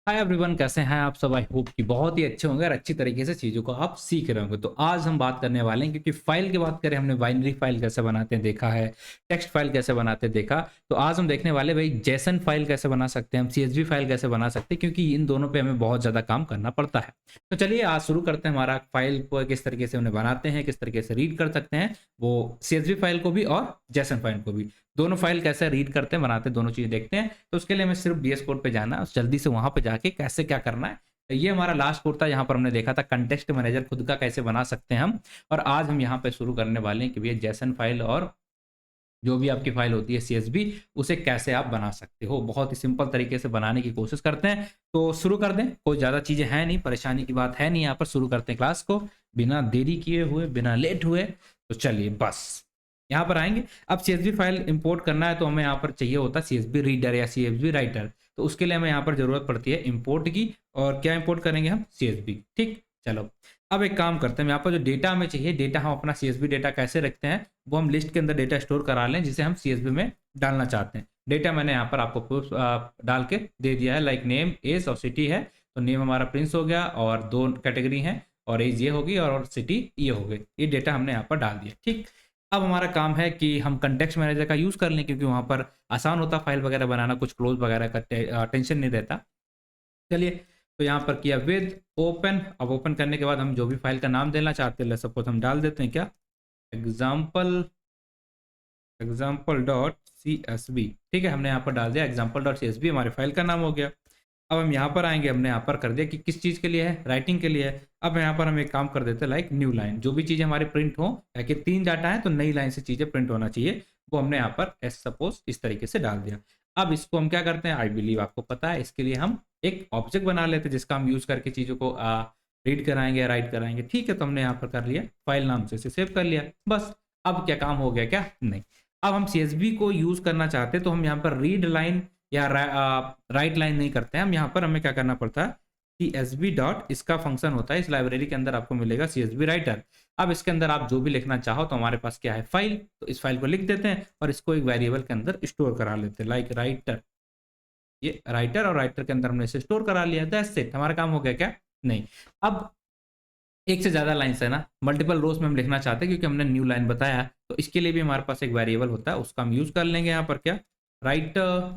Hi everyone, कैसे हैं आप सब? आई होप कि बहुत ही अच्छे होंगे और अच्छी तरीके से चीज़ों को आप सीख रहे होंगे। तो आज हम बात करने वाले हैं, क्योंकि फाइल की बात करें, हमने बाइनरी फाइल कैसे बनाते हैं देखा है, टेक्स्ट फाइल कैसे बनाते हैं देखा। तो आज हम देखने वाले भाई जेसन फाइल कैसे बना सकते हैं, हम सीएसवी फाइल कैसे बना सकते हैं, क्योंकि इन दोनों पे हमें बहुत ज़्यादा काम करना पड़ता है। तो चलिए आज शुरू करते हैं। हमारा फाइल को किस तरीके से उन्हें बनाते हैं, किस तरीके से रीड कर सकते हैं, वो सीएसवी फाइल को भी और जेसन फाइल को भी। दोनों फाइल कैसे रीड करते हैं, बनाते हैं, दोनों चीज़ें देखते हैं। तो उसके लिए हमें सिर्फ बीएस कोड पे जाना है और जल्दी से वहाँ पे जाके कैसे क्या करना है। तो ये हमारा लास्ट कोड था, यहाँ पर हमने देखा था कंटेक्स्ट मैनेजर खुद का कैसे बना सकते हैं हम। और आज हम यहाँ पे शुरू करने वाले हैं कि भैया जेसन फाइल और जो भी आपकी फाइल होती है सीएसवी, उसे कैसे आप बना सकते हो। बहुत ही सिंपल तरीके से बनाने की कोशिश करते हैं। तो शुरू कर दें, कोई ज़्यादा चीज़ें हैं नहीं, परेशानी की बात है नहीं। यहाँ पर शुरू करते हैं क्लास को बिना देरी किए हुए, बिना लेट हुए। तो चलिए बस यहाँ पर आएंगे। अब सीएसवी फाइल इंपोर्ट करना है तो हमें यहाँ पर चाहिए होता है सीएसवी रीडर या सीएसवी राइटर। तो उसके लिए हमें यहाँ पर जरूरत पड़ती है इंपोर्ट की। और क्या इंपोर्ट करेंगे हम? सीएसवी। ठीक, चलो अब एक काम करते हैं। यहाँ पर जो डेटा हमें चाहिए, डेटा हम अपना सीएसवी डेटा कैसे रखते हैं, वो हम लिस्ट के अंदर डेटा स्टोर करा लें जिसे हम सीएसवी में डालना चाहते हैं। डेटा मैंने यहाँ पर आपको प्रूफ डाल के दे दिया है, लाइक नेम, एज और सिटी है। तो नेम हमारा प्रिंस हो गया और दो कैटेगरी हैं, और एज ये होगी और सिटी ये हो गई। ये डेटा हमने यहाँ पर डाल दिया। ठीक, अब हमारा काम है कि हम कंटेक्स्ट मैनेजर का यूज़ कर लें, क्योंकि वहाँ पर आसान होता फाइल वगैरह बनाना, कुछ क्लोज वगैरह का टेंशन नहीं रहता। चलिए, तो यहाँ पर किया विद ओपन। अब ओपन करने के बाद हम जो भी फाइल का नाम देना चाहते हैं, सपोज हम डाल देते हैं क्या, example dot C S B. ठीक है, हमने यहाँ पर डाल दिया example dot C S B, हमारे फाइल का नाम हो गया। अब हम यहाँ पर आएंगे, हमने यहाँ पर कर दिया कि किस चीज़ के लिए है, राइटिंग के लिए है। अब यहाँ पर हम एक काम कर देते हैं, लाइक न्यू लाइन। जो भी चीज़ें हमारी प्रिंट हो, कि 3 डाटा है तो नई लाइन से चीज़ें प्रिंट होना चाहिए, वो हमने यहाँ पर एस सपोज इस तरीके से डाल दिया। अब इसको हम क्या करते हैं, आई बिलीव आपको पता है, इसके लिए हम एक ऑब्जेक्ट बना लेते हैं जिसका हम यूज़ करके चीज़ों को रीड कराएंगे या राइट कराएंगे। ठीक है, तो हमने यहाँ पर कर लिया, फाइल नाम से इसे सेव कर लिया, बस। अब क्या काम हो गया क्या? नहीं। अब हम सीएसवी को यूज़ करना चाहते हैं तो हम यहाँ पर रीड लाइन या राइट लाइन नहीं करते हैं। हम यहाँ पर हमें क्या करना पड़ता है, सीएसवी डॉट, इसका फंक्शन होता है, इस लाइब्रेरी के अंदर आपको मिलेगा सीएसवी राइटर। अब इसके अंदर आप जो भी लिखना चाहो, तो हमारे पास क्या है, फाइल। तो इस फाइल को लिख देते हैं और इसको एक वेरिएबल के अंदर स्टोर करा लेते हैं, लाइक राइटर। ये राइटर, और राइटर के अंदर हमने इसे स्टोर करा लिया, दैट्स इट। हमारा काम हो गया क्या? नहीं। अब एक से ज़्यादा लाइन्स है ना, मल्टीपल रोज में हम लिखना चाहते हैं, क्योंकि हमने न्यू लाइन बताया, तो इसके लिए भी हमारे पास एक वेरिएबल होता है, उसका हम यूज़ कर लेंगे यहाँ पर क्या, writer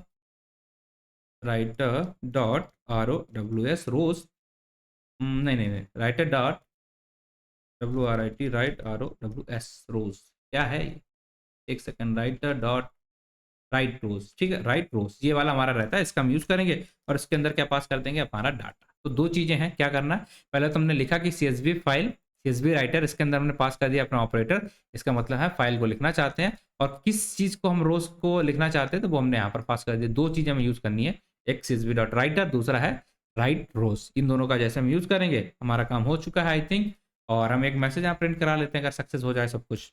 dot R O W S rose, नहीं नहीं नहीं, writer dot W R I T, write R O W S rose, क्या है ये? एक second, writer dot write rose. ठीक है, राइट रोज ये वाला हमारा रहता है, इसका हम यूज करेंगे और इसके अंदर क्या पास कर देंगे, हमारा डाटा। तो दो चीजें हैं, क्या करना है, पहले तो हमने लिखा कि सीएसवी फाइल, सीएसवी राइटर, इसके अंदर हमने पास कर दिया अपना ऑपरेटर। इसका मतलब है फाइल को लिखना चाहते हैं, और किस चीज को हम रोज को लिखना चाहते हैं, तो वो हमने यहाँ पर पास कर दिया। दो चीजें हमें यूज करनी है, एक सीएसवी डॉट राइटर, दूसरा है राइट रोज। इन दोनों का जैसे हम यूज करेंगे, हमारा काम हो चुका है आई थिंक। और हम एक मैसेज यहाँ प्रिंट करा लेते हैं, अगर सक्सेस हो जाए सब कुछ।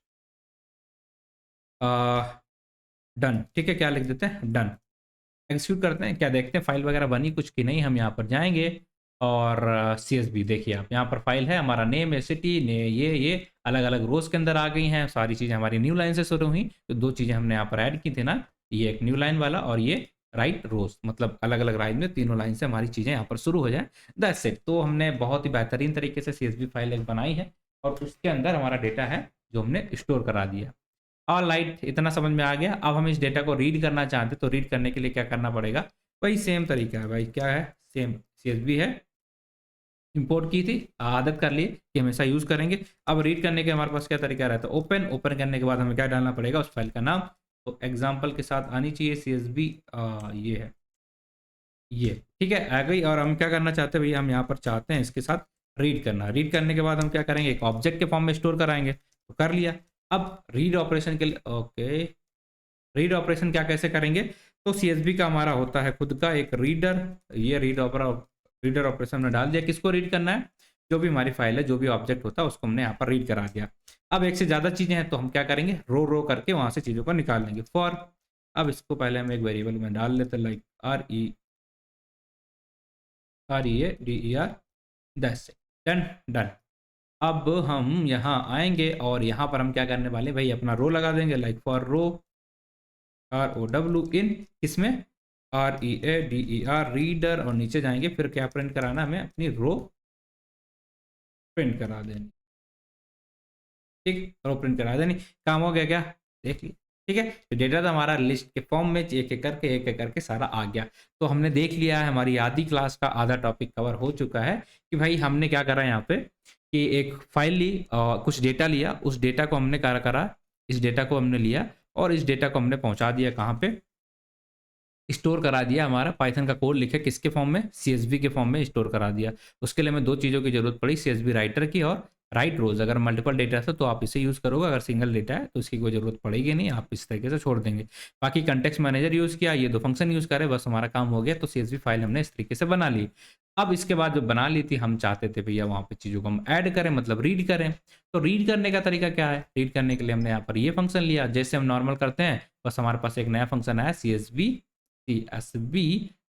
डन। ठीक है, क्या लिख देते हैं, डन। एग्जीक्यूट करते हैं, क्या देखते हैं फाइल वगैरह बनी कुछ की नहीं। हम यहाँ पर जाएंगे और सीएसवी देखिए आप, यहाँ पर फाइल है, हमारा नेम है, सिटी ने, ये अलग अलग रोज के अंदर आ गई हैं, सारी चीज़ें हमारी न्यू लाइन से शुरू हुई। तो दो चीज़ें हमने यहाँ पर ऐड की थी ना, ये एक न्यू लाइन वाला और ये राइट रोज, मतलब अलग अलग लाइन में तीनों लाइन से हमारी चीज़ें यहाँ पर शुरू हो जाए, दैट्स इट। तो हमने बहुत ही बेहतरीन तरीके से सीएसवी फाइल एक बनाई है, और उसके अंदर हमारा डेटा है जो हमने स्टोर करा दिया। ऑल राइट, इतना समझ में आ गया। अब हम इस डेटा को रीड करना चाहते हैं, तो रीड करने के लिए क्या करना पड़ेगा, वही सेम तरीका है भाई, क्या है, सेम सीएसवी है, इंपोर्ट की थी, आदत कर ली कि हमेशा यूज करेंगे। अब रीड करने के हमारे पास क्या तरीका रहता है, ओपन। ओपन करने के बाद हमें क्या डालना पड़ेगा, उस फाइल का नाम। तो एग्जाम्पल के साथ आनी चाहिए सीएसवी, ये है, ये ठीक है, आ गई। और हम क्या करना चाहते हैं भैया, हम यहाँ पर चाहते हैं इसके साथ रीड करना। रीड करने के बाद हम क्या करेंगे, एक ऑब्जेक्ट के फॉर्म में स्टोर कराएंगे, तो कर लिया। अब रीड ऑपरेशन के लिए, ओके, रीड ऑपरेशन क्या कैसे करेंगे, तो सीएसबी का हमारा होता है खुद का एक रीडर। ये रीडर ऑपरेशन में डाल दिया, किसको रीड करना है, जो भी हमारी फाइल है, जो भी ऑब्जेक्ट होता है, उसको हमने यहाँ पर रीड करा दिया। अब एक से ज़्यादा चीज़ें हैं, तो हम क्या करेंगे, रो करके वहाँ से चीज़ों को निकाल लेंगे, फॉर। अब इसको पहले हम एक वेरिएबल में डाल लेते हैं, like READER, that's it, done done. अब हम यहाँ आएंगे और यहाँ पर हम क्या करने वाले भाई, अपना रो लगा देंगे, लाइक फॉर रो ROW इन, किसमें, READER रीडर, और नीचे जाएंगे फिर क्या प्रिंट कराना हमें, अपनी रो प्रिंट करा देनी। ठीक, रो प्रिंट करा देनी, काम हो गया क्या, देख ली। ठीक है, तो डेटा तो हमारा लिस्ट के फॉर्म में एक एक करके सारा आ गया। तो हमने देख लिया है, हमारी आधी क्लास का आधा टॉपिक कवर हो चुका है कि भाई हमने क्या करा यहाँ पे कि एक फाइल ली, कुछ डेटा लिया, उस डेटा को हमने क्या करा, इस डेटा को हमने लिया और इस डेटा को हमने पहुंचा दिया कहाँ पे, स्टोर करा दिया। हमारा पाइथन का कोड लिखे किसके फॉर्म में, CSV के फॉर्म में स्टोर करा दिया। उसके लिए हमें दो चीज़ों की जरूरत पड़ी, CSV राइटर की और राइट रोज। अगर मल्टीपल डेटा है तो आप इसे यूज़ करोगे, अगर सिंगल डेटा है तो इसकी कोई जरूरत पड़ेगी नहीं, आप इस तरीके से छोड़ देंगे। बाकी कंटेक्स्ट मैनेजर यूज़ किया, ये दो फंक्शन यूज़ करे, बस हमारा काम हो गया। तो CSV फाइल हमने इस तरीके से बना ली। अब इसके बाद जो बना ली थी, हम चाहते थे भैया वहाँ पे चीज़ों को हम ऐड करें, मतलब रीड करें। तो रीड करने का तरीका क्या है, रीड करने के लिए हमने यहाँ पर ये फंक्शन लिया, जैसे हम नॉर्मल करते हैं, बस हमारे पास एक नया फंक्शन आया CSV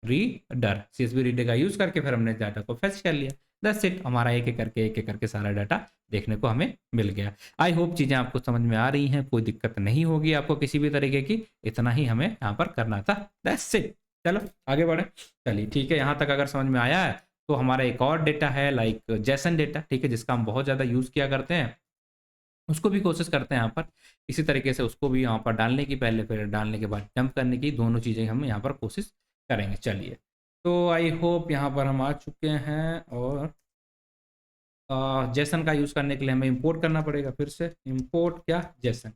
रीडर। CSV रीडर का यूज करके फिर हमने डाटा को फेच कर लिया। दैट्स इट, हमारा एक एक करके सारा डाटा देखने को हमें मिल गया। आई होप चीजें आपको समझ में आ रही हैं, कोई दिक्कत नहीं होगी आपको किसी भी तरीके की। इतना ही हमें यहाँ पर करना था, दैट्स इट। चलो आगे बढ़े, चलिए ठीक है, यहाँ तक अगर समझ में आया है तो हमारा एक और डेटा है लाइक जेसन डेटा, ठीक है, जिसका हम बहुत ज़्यादा यूज़ किया करते हैं। उसको भी कोशिश करते हैं यहाँ पर इसी तरीके से, उसको भी यहाँ पर डालने की पहले, फिर डालने के बाद डंप करने की, दोनों चीज़ें हम यहाँ पर कोशिश करेंगे। चलिए, तो आई होप यहाँ पर हम आ चुके हैं, और जेसन का यूज़ करने के लिए हमें इंपोर्ट करना पड़ेगा। फिर से इंपोर्ट क्या, Jason.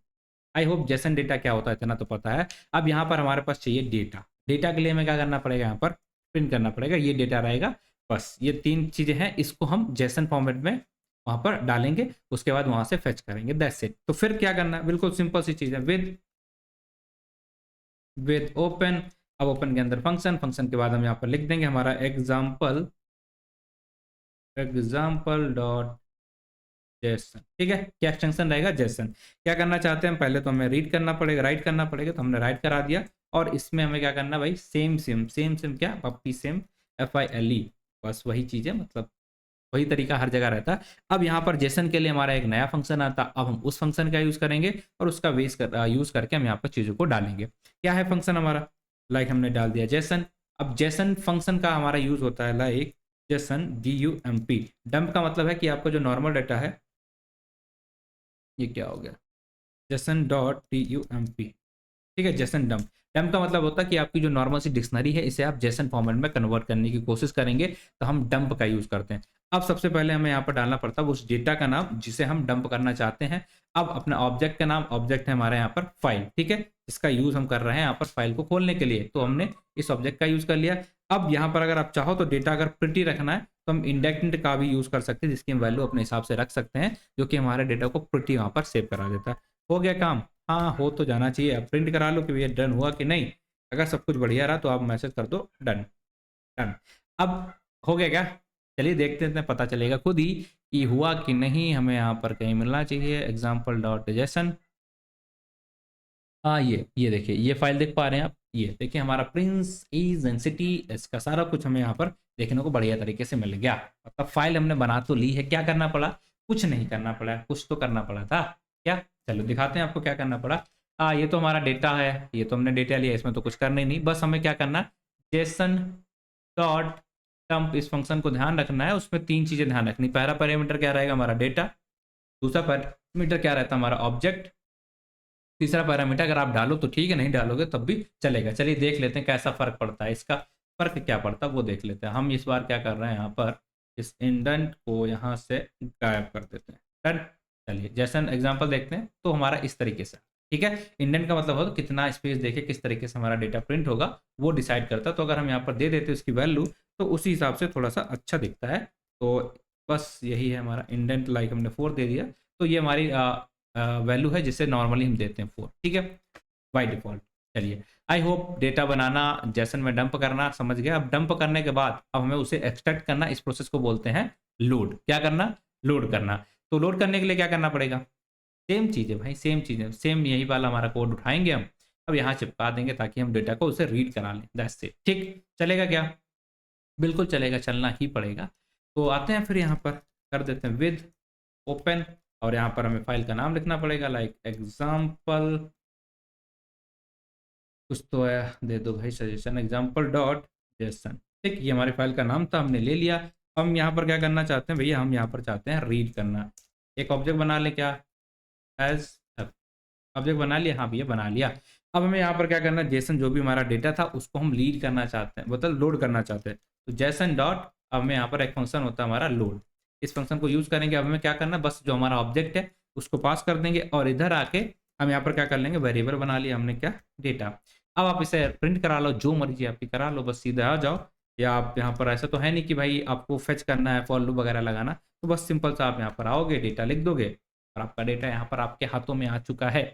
I hope Jason data क्या होता है इतना तो पता है। अब यहाँ पर हमारे पास चाहिए डेटा। डेटा के लिए हमें क्या करना पड़ेगा, यहाँ पर प्रिंट करना पड़ेगा, ये डेटा रहेगा। बस ये तीन चीज़ें हैं, इसको हम जेसन फॉर्मेट में वहाँ पर डालेंगे, उसके बाद वहाँ से फेच करेंगे, दैट्स इट। तो फिर क्या करना है, बिल्कुल सिंपल सी चीज़ है, विद ओपन। अब ओपन के अंदर फंक्शन, फंक्शन के बाद हम यहाँ पर लिख देंगे हमारा एग्जाम्पल डॉट जेसन। ठीक है, क्या एक्सटेंशन रहेगा, जेसन। क्या करना चाहते हैं, पहले तो हमें रीड करना पड़ेगा, राइट करना पड़ेगा, तो हमने राइट करा दिया। और इसमें हमें क्या करना भाई, सेम क्या पप्पी सेम, FILE, बस वही चीज़ है, मतलब वही तरीका हर जगह रहता है। अब यहाँ पर जेसन के लिए हमारा एक नया फंक्शन आता है, अब हम उस फंक्शन का यूज़ करेंगे और उसका यूज़ करके हम यहाँ पर चीज़ों को डालेंगे। क्या है फंक्शन हमारा, लाइक हमने डाल दिया जेसन। अब जेसन फंक्शन का हमारा यूज़ होता है लाइक जेसन DUMP। डंप का मतलब है कि आपका जो नॉर्मल डाटा है, ये क्या हो गया, जेसन डॉट DUMP। ठीक है, जेसन डंप। डंप का मतलब होता है कि आपकी जो नॉर्मल सी डिक्शनरी है, इसे आप जेसन फॉर्मेट में कन्वर्ट करने की कोशिश करेंगे, तो हम डंप का यूज करते हैं। अब सबसे पहले हमें यहाँ पर डालना पड़ता है उस डेटा का नाम जिसे हम डंप करना चाहते हैं। अब अपना ऑब्जेक्ट का नाम, ऑब्जेक्ट है हमारे यहाँ पर फाइल, ठीक है, इसका यूज हम कर रहे हैं यहाँ पर फाइल को खोलने के लिए, तो हमने इस ऑब्जेक्ट का यूज कर लिया। अब यहाँ पर अगर आप चाहो तो डेटा अगर प्रिटी रखना है तो हम इंडेक्सेंट का भी यूज कर सकते हैं, जिसकी हम वैल्यू अपने हिसाब से रख सकते हैं, जो कि हमारे डेटा को प्रिटी वहाँ पर सेव करा देता है। हो गया काम, हाँ हो तो जाना चाहिए। अब प्रिंट करा लो कि भैया डन हुआ कि नहीं। अगर सब कुछ बढ़िया रहा तो आप मैसेज कर दो डन। डन, अब हो गया क्या, चलिए देखते हैं, पता चलेगा खुद ही कि हुआ कि नहीं। हमें यहाँ पर कहीं मिलना चाहिए एग्जाम्पल डॉट जेसन। हाँ, ये देखिए, ये फाइल देख पा रहे हैं आप, ये देखिए हमारा प्रिंस एज एंड सिटी, इसका सारा कुछ हमें यहाँ पर देखने को बढ़िया तरीके से मिल गया। मतलब फाइल हमने बना तो ली है, क्या करना पड़ा, कुछ नहीं करना पड़ा, कुछ तो करना पड़ा था क्या। चलो दिखाते हैं आपको क्या करना पड़ा। हाँ, ये तो हमारा डेटा है, ये तो हमने डेटा लिया, इसमें तो कुछ करना ही नहीं, बस हमें क्या करना, जेसन डॉट डंप, इस फंक्शन को ध्यान रखना है। उसमें तीन चीजें ध्यान रखनी, पहला पैरामीटर क्या रहेगा, हमारा डेटा। दूसरा पैरामीटर क्या रहता है, हमारा ऑब्जेक्ट। तीसरा पैरामीटर अगर आप डालो तो ठीक है, नहीं डालोगे तब भी चलेगा। चलिए देख लेते हैं कैसा फर्क पड़ता है, इसका फर्क क्या पड़ता है वो देख लेते हैं। हम इस बार क्या कर रहे हैं, यहाँ पर इस इंडेंट को यहाँ से गायब कर देते हैं। डन, चलिए जैसा एग्जांपल देखते हैं, तो हमारा इस तरीके से, ठीक है। इंडेंट का मतलब हो कितना स्पेस देके किस तरीके से हमारा डेटा प्रिंट होगा वो डिसाइड करता है। तो अगर हम यहाँ पर दे देते हैं उसकी वैल्यू, तो उसी हिसाब से थोड़ा सा अच्छा दिखता है। तो बस यही है हमारा इंडेंट, लाइक हमने 4 दे दिया, तो ये हमारी वैल्यू है जिसे नॉर्मली हम देते हैं 4, ठीक है, बाय डिफॉल्ट। चलिए, I hope data banana, Jason में डंप करना समझ गया। अब डंप करने के बाद अब हमें उसे एक्सट्रैक्ट करना, इस प्रोसेस को बोलते हैं लोड। क्या करना, लोड करना। तो लोड करने के लिए क्या करना पड़ेगा, सेम चीज़ है भाई, सेम चीज़ है, सेम यही वाला हमारा कोड उठाएंगे हम, अब यहाँ चिपका देंगे ताकि हम डेटा को उसे रीड करा लें, दैट्स इट। ठीक, चलेगा क्या, बिल्कुल चलेगा, चलना ही पड़ेगा। तो आते हैं फिर यहाँ पर कर देते हैं विद ओपन, और यहाँ पर हमें फाइल का नाम लिखना पड़ेगा लाइक एग्जाम्पल कुछ तो है, दे दो भाई सजेशन। एग्जाम्पल डॉट जेसन, ठीक, ये हमारी फाइल का नाम था, हमने ले लिया। अब हम यहाँ पर क्या करना चाहते हैं भैया, हम यहाँ पर चाहते हैं रीड करना। एक ऑब्जेक्ट बना ले, क्या, एज ऑब्जेक्ट बना लिया, हाँ भैया बना लिया। अब हमें यहाँ पर क्या करना है, जेसन जो भी हमारा डेटा था उसको हम लीड करना चाहते हैं, मतलब लोड करना चाहते हैं। तो जेसन डॉट, अब हमें यहाँ पर एक फंक्शन होता है हमारा लोड, इस फंक्शन को यूज करेंगे। अब हमें क्या करना है, बस जो हमारा ऑब्जेक्ट है उसको पास कर देंगे और इधर आके हम यहाँ पर क्या कर लेंगे, वेरिएबल बना लिया हमने, क्या, डेटा। अब आप इसे प्रिंट करा लो, जो मर्जी आपकी करा लो, बस सीधा आ जाओ। या आप यहाँ पर, ऐसा तो है नहीं कि भाई आपको फेच करना है, फॉर लूप वगैरह लगाना, तो बस सिंपल सा आप यहाँ पर आओगे, डेटा लिख दोगे और आपका डेटा यहाँ पर आपके हाथों में आ चुका है।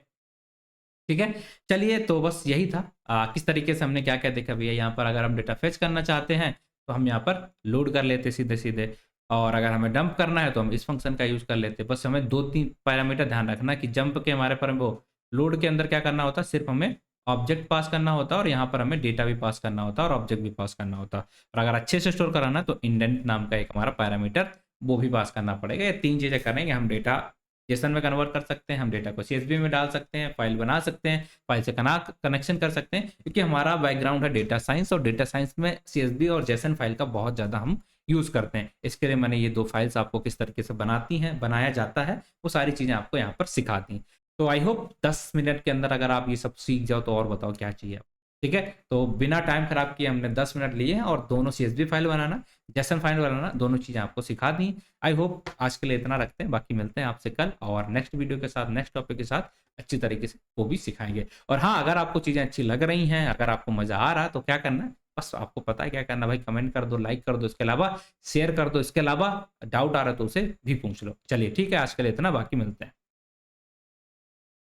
ठीक है, चलिए तो बस यही था। किस तरीके से हमने क्या क्या देखा भैया, यहाँ पर अगर हम डेटा फेच करना चाहते हैं तो हम यहाँ पर लोड कर लेते सीधे सीधे, और अगर हमें डंप करना है तो हम इस फंक्शन का यूज कर लेते। बस हमें 2-3 पैरामीटर ध्यान रखना कि जंप के हमारे पर वो लोड के अंदर क्या करना होता है, सिर्फ हमें ऑब्जेक्ट पास करना होता है और यहाँ पर हमें डेटा भी पास करना होता है और ऑब्जेक्ट भी पास करना होता है। और अगर अच्छे से स्टोर कराना तो इंडेंट नाम का एक हमारा पैरामीटर वो भी पास करना पड़ेगा। ये 3 चीजें करेंगे, हम डेटा जेसन में कन्वर्ट कर सकते हैं, हम डेटा को सीएसवी में डाल सकते हैं, फाइल बना सकते हैं, फाइल से कनेक्शन कर सकते हैं, क्योंकि हमारा बैकग्राउंड है डेटा साइंस और डेटा साइंस में सीएसवी और जेसन फाइल का बहुत ज़्यादा हम यूज़ करते हैं। इसके लिए मैंने ये 2 फाइल्स आपको किस तरीके से बनाया जाता है वो सारी चीज़ें आपको यहाँ पर सिखा दी। तो आई होप 10 मिनट के अंदर अगर आप ये सब सीख जाओ तो और बताओ क्या चाहिए। ठीक है, तो बिना टाइम खराब किए हमने 10 मिनट लिए हैं और दोनों सीएसवी फाइल बनाना, जेसन फाइल बनाना, दोनों चीज़ें आपको सिखा दी। आई होप आज के लिए इतना रखते हैं, बाकी मिलते हैं आपसे कल और नेक्स्ट वीडियो के साथ, नेक्स्ट टॉपिक के साथ अच्छी तरीके से वो भी सिखाएंगे। और हाँ, अगर आपको चीज़ें अच्छी लग रही हैं, अगर आपको मज़ा आ रहा है तो क्या करना है, बस आपको पता है क्या करना है भाई, कमेंट कर दो, लाइक कर दो, इसके अलावा शेयर कर दो, इसके अलावा डाउट आ रहा है तो उसे भी पूछ लो। चलिए ठीक है, आज के लिए इतना, बाकी मिलते हैं।